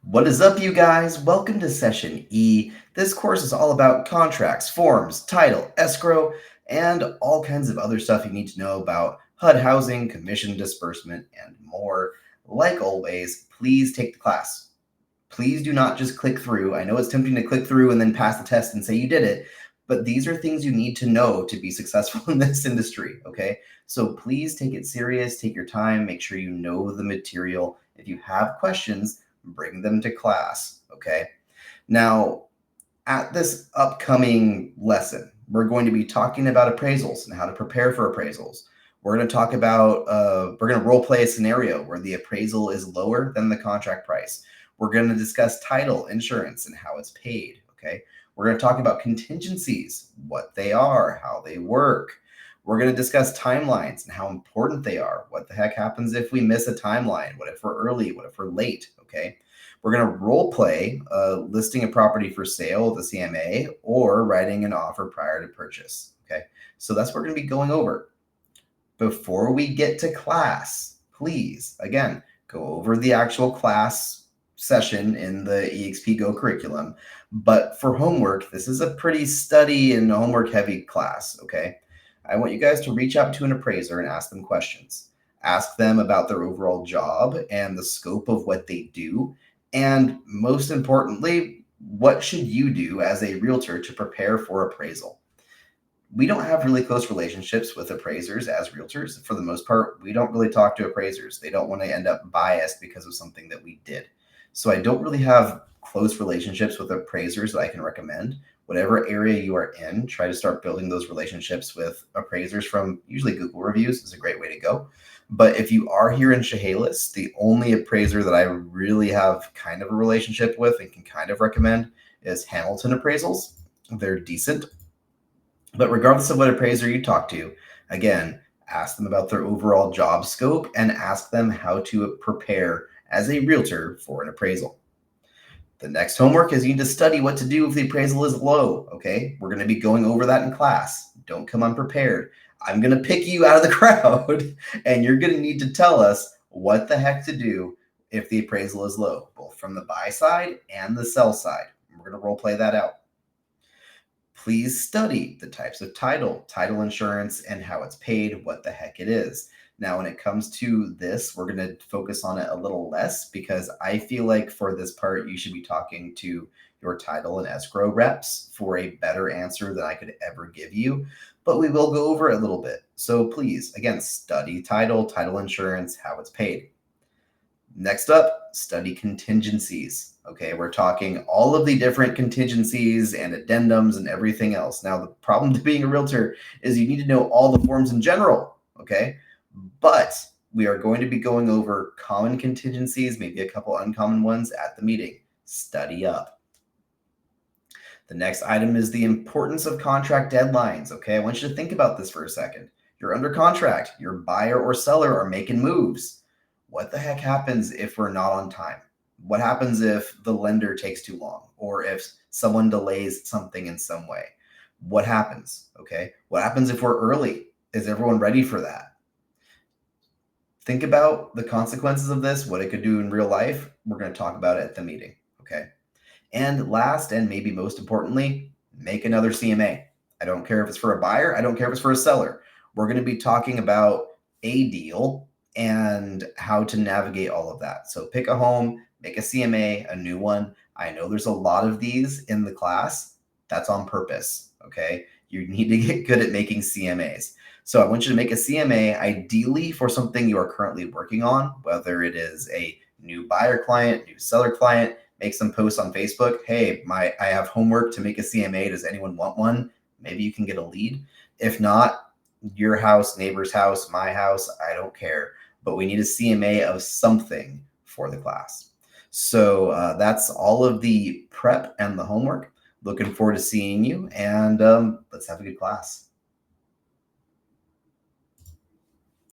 What is up, you guys? Welcome to Session E. This course is all about contracts, forms, title, escrow, and all kinds of other stuff you need to know about HUD housing, commission disbursement, and more. Like always, please take the class. Please do not just click through. I know it's tempting to click through and then pass the test and say you did it, but these are things you need to know to be successful in this industry, okay? So please take it serious, take your time, make sure you know the material. If you have questions, bring them to class, okay? Now, at this upcoming lesson, we're going to be talking about appraisals and how to prepare for appraisals. We're going to talk about, we're going to role play a scenario where the appraisal is lower than the contract price. We're going to discuss title, insurance, and how it's paid, okay? We're going to talk about contingencies, what they are, how they work. We're going to discuss timelines and how important they are. What the heck happens if we miss a timeline? What if we're early? What if we're late? Okay. We're going to role play listing a property for sale with a CMA or writing an offer prior to purchase. Okay. So that's what we're going to be going over. Before we get to class, please, again, go over the actual class session in the EXP Go curriculum. But for homework, this is a pretty study and homework heavy class. Okay. I want you guys to reach out to an appraiser and ask them questions. Ask them about their overall job and the scope of what they do. And most importantly, what should you do as a realtor to prepare for appraisal? We don't have really close relationships with appraisers as realtors. For the most part, we don't really talk to appraisers. They don't want to end up biased because of something that we did. So I don't really have close relationships with appraisers that I can recommend. Whatever area you are in, try to start building those relationships with appraisers from usually Google reviews is a great way to go. But if you are here in Chehalis, the only appraiser that I really have kind of a relationship with and can kind of recommend is Hamilton Appraisals. They're decent. But regardless of what appraiser you talk to, again, ask them about their overall job scope and ask them how to prepare as a realtor for an appraisal. The next homework is you need to study what to do if the appraisal is low, okay? We're going to be going over that in class. Don't come unprepared. I'm going to pick you out of the crowd, and you're going to need to tell us what the heck to do if the appraisal is low, both from the buy side and the sell side. We're going to role play that out. Please study the types of title insurance, and how it's paid, what the heck it is. Now, when it comes to this, we're going to focus on it a little less because I feel like for this part, you should be talking to your title and escrow reps for a better answer than I could ever give you. But we will go over it a little bit. So please, again, study title insurance, how it's paid. Next up, study contingencies. Okay, we're talking all of the different contingencies and addendums and everything else. Now, the problem to being a realtor is you need to know all the forms in general, okay? But we are going to be going over common contingencies, maybe a couple uncommon ones at the meeting. Study up. The next item is the importance of contract deadlines, okay? I want you to think about this for a second. You're under contract, your buyer or seller are making moves. What the heck happens if we're not on time? What happens if the lender takes too long or if someone delays something in some way? What happens? Okay. What happens if we're early? Is everyone ready for that? Think about the consequences of this, what it could do in real life. We're going to talk about it at the meeting. Okay. And last, and maybe most importantly, make another CMA. I don't care if it's for a buyer. I don't care if it's for a seller. We're going to be talking about a deal and how to navigate all of that. So pick a home, make a CMA, a new one. I know there's a lot of these in the class. That's on purpose, okay? You need to get good at making CMAs. So I want you to make a CMA ideally for something you are currently working on, whether it is a new buyer client, new seller client. Make some posts on Facebook. Hey, I have homework to make a CMA. Does anyone want one? Maybe you can get a lead. If not, your house, neighbor's house, my house, I don't care. But we need a CMA of something for the class. So that's all of the prep and the homework. Looking forward to seeing you, and let's have a good class.